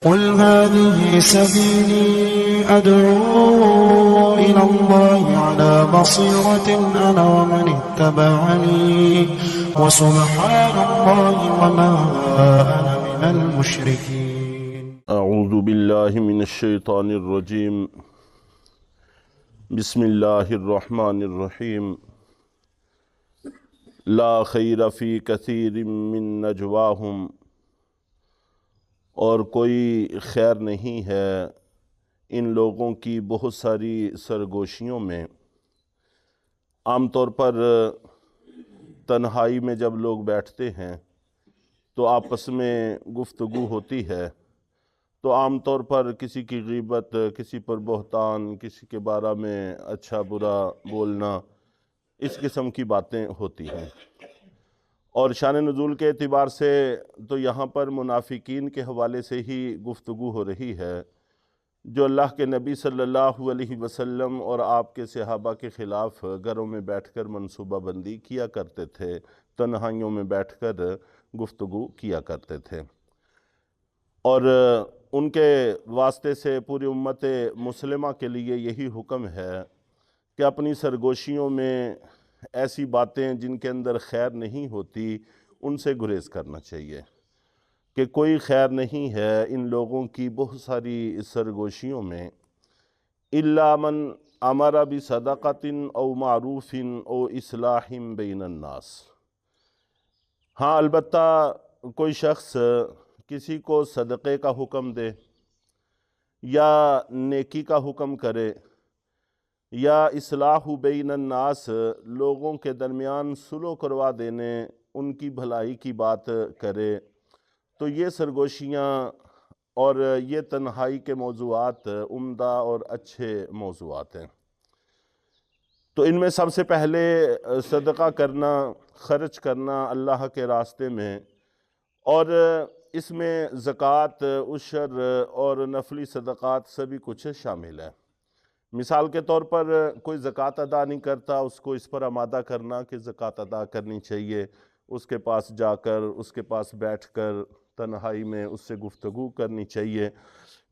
قل هذه سبيلي أدعو إلى الله على بصيرة أنا ومن اتبعني وسبحان الله وما أنا من المشركين. اعوذ باللہ من الشیطان الرجیم. بسم اللہ الرحمن الرحیم. لا خیر فی کثیر من نجواہم، اور کوئی خیر نہیں ہے ان لوگوں کی بہت ساری سرگوشیوں میں. عام طور پر تنہائی میں جب لوگ بیٹھتے ہیں تو آپس میں گفتگو ہوتی ہے، تو عام طور پر کسی کی غیبت، کسی پر بہتان، کسی کے بارے میں اچھا برا بولنا، اس قسم کی باتیں ہوتی ہیں. اور شان نزول کے اعتبار سے تو یہاں پر منافقین کے حوالے سے ہی گفتگو ہو رہی ہے، جو اللہ کے نبی صلی اللہ علیہ وسلم اور آپ کے صحابہ کے خلاف گھروں میں بیٹھ کر منصوبہ بندی کیا کرتے تھے، تنہائیوں میں بیٹھ کر گفتگو کیا کرتے تھے. اور ان کے واسطے سے پوری امت مسلمہ کے لیے یہی حکم ہے کہ اپنی سرگوشیوں میں ایسی باتیں جن کے اندر خیر نہیں ہوتی ان سے گریز کرنا چاہیے، کہ کوئی خیر نہیں ہے ان لوگوں کی بہت ساری سرگوشیوں میں. الا من امر بصدقۃ او معروف او اصلاح بین الناس. ہاں، البتہ کوئی شخص کسی کو صدقے کا حکم دے یا نیکی کا حکم کرے یا اصلاح بین الناس، لوگوں کے درمیان صلح کروا دینے، ان کی بھلائی کی بات کرے، تو یہ سرگوشیاں اور یہ تنہائی کے موضوعات عمدہ اور اچھے موضوعات ہیں. تو ان میں سب سے پہلے صدقہ کرنا، خرچ کرنا اللہ کے راستے میں، اور اس میں زکوٰۃ، عشر اور نفلی صدقات سبھی کچھ شامل ہے. مثال کے طور پر کوئی زکوٰۃ ادا نہیں کرتا، اس کو اس پر آمادہ کرنا کہ زکوٰۃ ادا کرنی چاہیے، اس کے پاس جا کر، اس کے پاس بیٹھ کر تنہائی میں اس سے گفتگو کرنی چاہیے.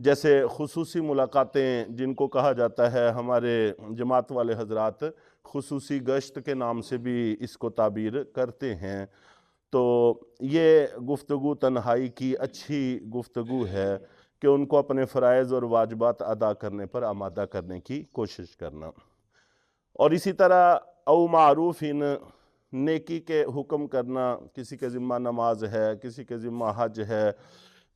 جیسے خصوصی ملاقاتیں جن کو کہا جاتا ہے، ہمارے جماعت والے حضرات خصوصی گشت کے نام سے بھی اس کو تعبیر کرتے ہیں. تو یہ گفتگو تنہائی کی اچھی گفتگو ہے کہ ان کو اپنے فرائض اور واجبات ادا کرنے پر آمادہ کرنے کی کوشش کرنا. اور اسی طرح او معروف نیکی کے حکم کرنا، کسی کے ذمہ نماز ہے، کسی کے ذمہ حج ہے،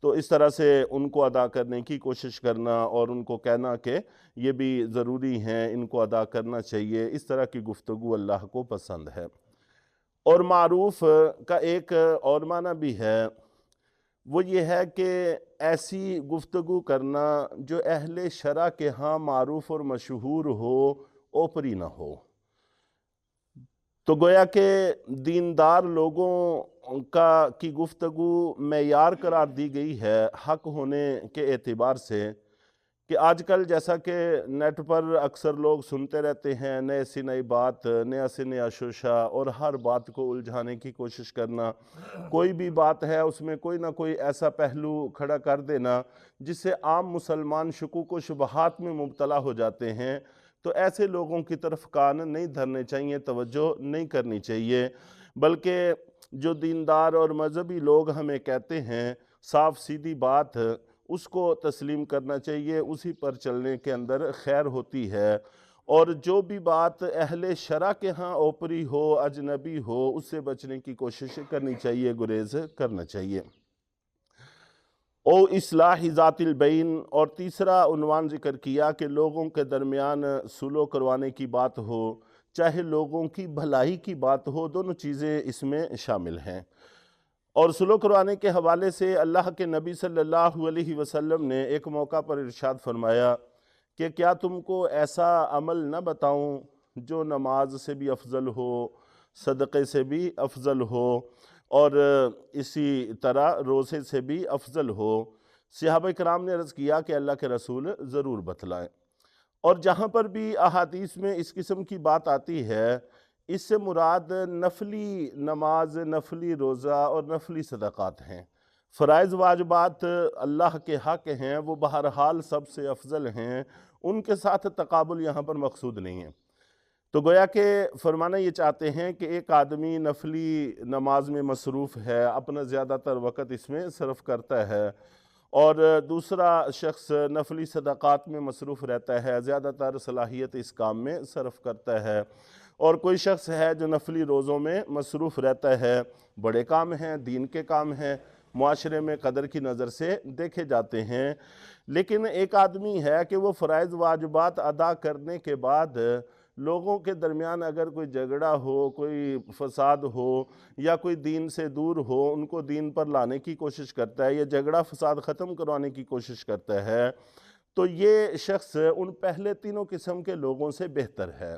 تو اس طرح سے ان کو ادا کرنے کی کوشش کرنا اور ان کو کہنا کہ یہ بھی ضروری ہیں، ان کو ادا کرنا چاہیے. اس طرح کی گفتگو اللہ کو پسند ہے. اور معروف کا ایک اور معنی بھی ہے، وہ یہ ہے کہ ایسی گفتگو کرنا جو اہل شرع کے ہاں معروف اور مشہور ہو، اوپری نہ ہو. تو گویا کہ دیندار لوگوں کی گفتگو معیار قرار دی گئی ہے حق ہونے کے اعتبار سے، کہ آج کل جیسا کہ نیٹ پر اکثر لوگ سنتے رہتے ہیں، نئے سے نئی بات، نیا سے نیا شوشہ، اور ہر بات کو الجھانے کی کوشش کرنا. کوئی بھی بات ہے اس میں کوئی نہ کوئی ایسا پہلو کھڑا کر دینا جس سے عام مسلمان شکوک و شبہات میں مبتلا ہو جاتے ہیں. تو ایسے لوگوں کی طرف کان نہیں دھرنے چاہیے، توجہ نہیں کرنی چاہیے، بلکہ جو دیندار اور مذہبی لوگ ہمیں کہتے ہیں صاف سیدھی بات، اس کو تسلیم کرنا چاہیے. اسی پر چلنے کے اندر خیر ہوتی ہے. اور جو بھی بات اہل شرع کے ہاں اوپری ہو، اجنبی ہو، اس سے بچنے کی کوشش کرنی چاہیے، گریز کرنا چاہیے. او اصلاح ذات البین. اور تیسرا عنوان ذکر کیا کہ لوگوں کے درمیان صلح کروانے کی بات ہو، چاہے لوگوں کی بھلائی کی بات ہو، دونوں چیزیں اس میں شامل ہیں. اور صلح کروانے کے حوالے سے اللہ کے نبی صلی اللہ علیہ وسلم نے ایک موقع پر ارشاد فرمایا کہ کیا تم کو ایسا عمل نہ بتاؤں جو نماز سے بھی افضل ہو، صدقے سے بھی افضل ہو، اور اسی طرح روزے سے بھی افضل ہو. صحابہ کرام نے عرض کیا کہ اللہ کے رسول ضرور بتلائیں. اور جہاں پر بھی احادیث میں اس قسم کی بات آتی ہے، اس سے مراد نفلی نماز، نفلی روزہ اور نفلی صدقات ہیں. فرائض واجبات اللہ کے حق ہیں، وہ بہرحال سب سے افضل ہیں، ان کے ساتھ تقابل یہاں پر مقصود نہیں ہے۔ تو گویا کہ فرمانا یہ چاہتے ہیں کہ ایک آدمی نفلی نماز میں مصروف ہے، اپنا زیادہ تر وقت اس میں صرف کرتا ہے، اور دوسرا شخص نفلی صدقات میں مصروف رہتا ہے، زیادہ تر صلاحیت اس کام میں صرف کرتا ہے، اور کوئی شخص ہے جو نفلی روزوں میں مصروف رہتا ہے، بڑے کام ہیں، دین کے کام ہیں، معاشرے میں قدر کی نظر سے دیکھے جاتے ہیں۔ لیکن ایک آدمی ہے کہ وہ فرائض واجبات ادا کرنے کے بعد لوگوں کے درمیان اگر کوئی جھگڑا ہو، کوئی فساد ہو، یا کوئی دین سے دور ہو، ان کو دین پر لانے کی کوشش کرتا ہے، یا جھگڑا فساد ختم کروانے کی کوشش کرتا ہے، تو یہ شخص ان پہلے تینوں قسم کے لوگوں سے بہتر ہے۔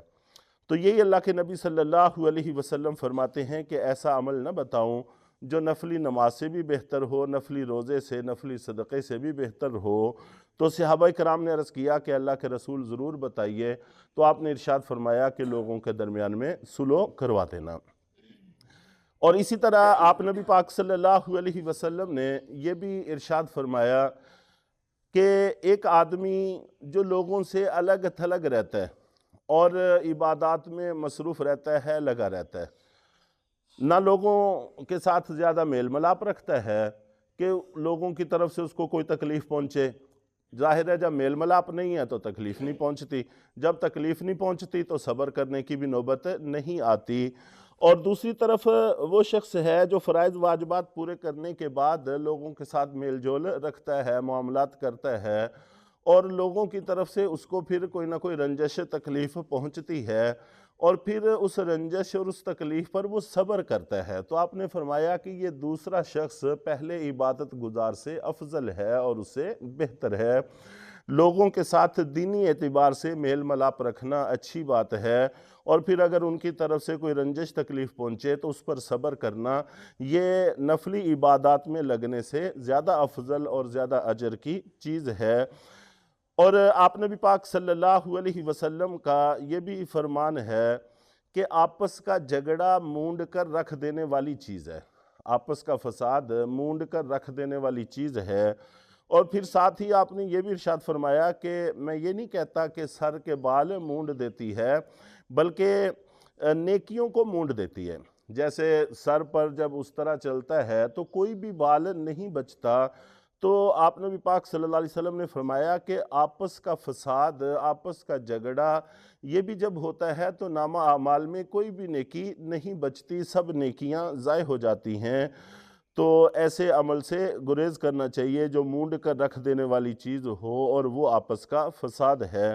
تو یہی اللہ کے نبی صلی اللہ علیہ وسلم فرماتے ہیں کہ ایسا عمل نہ بتاؤں جو نفلی نماز سے بھی بہتر ہو، نفلی روزے سے، نفلی صدقے سے بھی بہتر ہو۔ تو صحابہ کرام نے عرض کیا کہ اللہ کے رسول ضرور بتائیے، تو آپ نے ارشاد فرمایا کہ لوگوں کے درمیان میں صلح کروا دینا۔ اور اسی طرح آپ نبی پاک صلی اللہ علیہ وسلم نے یہ بھی ارشاد فرمایا کہ ایک آدمی جو لوگوں سے الگ تھلگ رہتا ہے اور عبادات میں مصروف رہتا ہے، لگا رہتا ہے، نہ لوگوں کے ساتھ زیادہ میل ملاپ رکھتا ہے کہ لوگوں کی طرف سے اس کو کوئی تکلیف پہنچے۔ ظاہر ہے جب میل ملاپ نہیں ہے تو تکلیف نہیں پہنچتی، جب تکلیف نہیں پہنچتی تو صبر کرنے کی بھی نوبت نہیں آتی۔ اور دوسری طرف وہ شخص ہے جو فرائض واجبات پورے کرنے کے بعد لوگوں کے ساتھ میل جول رکھتا ہے، معاملات کرتا ہے، اور لوگوں کی طرف سے اس کو پھر کوئی نہ کوئی رنجش تکلیف پہنچتی ہے، اور پھر اس رنجش اور اس تکلیف پر وہ صبر کرتا ہے، تو آپ نے فرمایا کہ یہ دوسرا شخص پہلے عبادت گزار سے افضل ہے اور اس سے بہتر ہے۔ لوگوں کے ساتھ دینی اعتبار سے میل ملاپ رکھنا اچھی بات ہے، اور پھر اگر ان کی طرف سے کوئی رنجش تکلیف پہنچے تو اس پر صبر کرنا، یہ نفلی عبادات میں لگنے سے زیادہ افضل اور زیادہ اجر کی چیز ہے۔ اور آپ نبی پاک صلی اللہ علیہ وسلم کا یہ بھی فرمان ہے کہ آپس کا جھگڑا مونڈ کر رکھ دینے والی چیز ہے، آپس کا فساد مونڈ کر رکھ دینے والی چیز ہے۔ اور پھر ساتھ ہی آپ نے یہ بھی ارشاد فرمایا کہ میں یہ نہیں کہتا کہ سر کے بال مونڈ دیتی ہے، بلکہ نیکیوں کو مونڈ دیتی ہے۔ جیسے سر پر جب اس طرح چلتا ہے تو کوئی بھی بال نہیں بچتا، تو آپ نبی پاک صلی اللہ علیہ وسلم نے فرمایا کہ آپس کا فساد، آپس کا جھگڑا، یہ بھی جب ہوتا ہے تو نامہ اعمال میں کوئی بھی نیکی نہیں بچتی، سب نیکیاں ضائع ہو جاتی ہیں۔ تو ایسے عمل سے گریز کرنا چاہیے جو مونڈ کر رکھ دینے والی چیز ہو، اور وہ آپس کا فساد ہے۔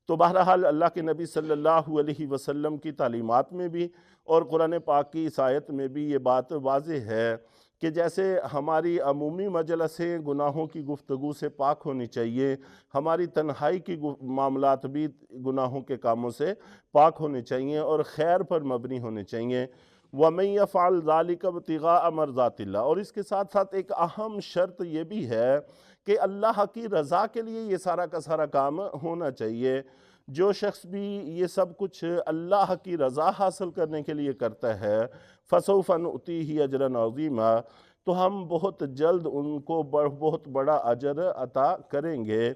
تو بہرحال اللہ کے نبی صلی اللہ علیہ وسلم کی تعلیمات میں بھی اور قرآن پاک کی اس آیت میں بھی یہ بات واضح ہے کہ جیسے ہماری عمومی مجلسیں گناہوں کی گفتگو سے پاک ہونی چاہیے، ہماری تنہائی کی معاملات بھی گناہوں کے کاموں سے پاک ہونے چاہیے اور خیر پر مبنی ہونے چاہیے۔ وَمَن يَفْعَلْ ذَلِكَ ابْتِغَاءَ مَرْضَاتِ اللَّهِ، اور اس کے ساتھ ساتھ ایک اہم شرط یہ بھی ہے کہ اللہ کی رضا کے لیے یہ سارا کا سارا کام ہونا چاہیے۔ جو شخص بھی یہ سب کچھ اللہ کی رضا حاصل کرنے کے لیے کرتا ہے، فَسَوْفَ نُؤْتِيهِ أَجْرًا عَظِيمًا، تو ہم بہت جلد ان کو بہت بڑا اجر عطا کریں گے۔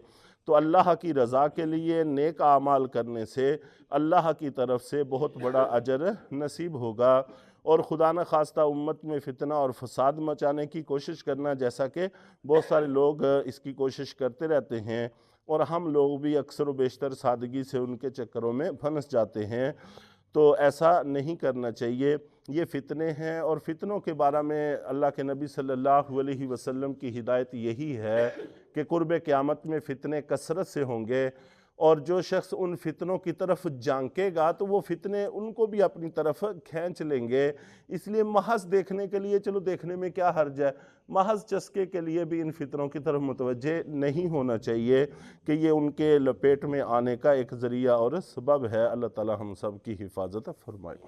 تو اللہ کی رضا کے لیے نیک اعمال کرنے سے اللہ کی طرف سے بہت بڑا اجر نصیب ہوگا، اور خدا نہ خواستہ امت میں فتنہ اور فساد مچانے کی کوشش کرنا، جیسا کہ بہت سارے لوگ اس کی کوشش کرتے رہتے ہیں، اور ہم لوگ بھی اکثر و بیشتر سادگی سے ان کے چکروں میں پھنس جاتے ہیں، تو ایسا نہیں کرنا چاہیے۔ یہ فتنے ہیں، اور فتنوں کے بارے میں اللہ کے نبی صلی اللہ علیہ وسلم کی ہدایت یہی ہے کہ قرب قیامت میں فتنے کثرت سے ہوں گے، اور جو شخص ان فتنوں کی طرف جھانکے گا تو وہ فتنے ان کو بھی اپنی طرف کھینچ لیں گے۔ اس لیے محض دیکھنے کے لیے چلو دیکھنے میں کیا حرج ہے، محض چسکے کے لیے بھی ان فتنوں کی طرف متوجہ نہیں ہونا چاہیے کہ یہ ان کے لپیٹ میں آنے کا ایک ذریعہ اور سبب ہے۔ اللہ تعالی ہم سب کی حفاظت فرمائے۔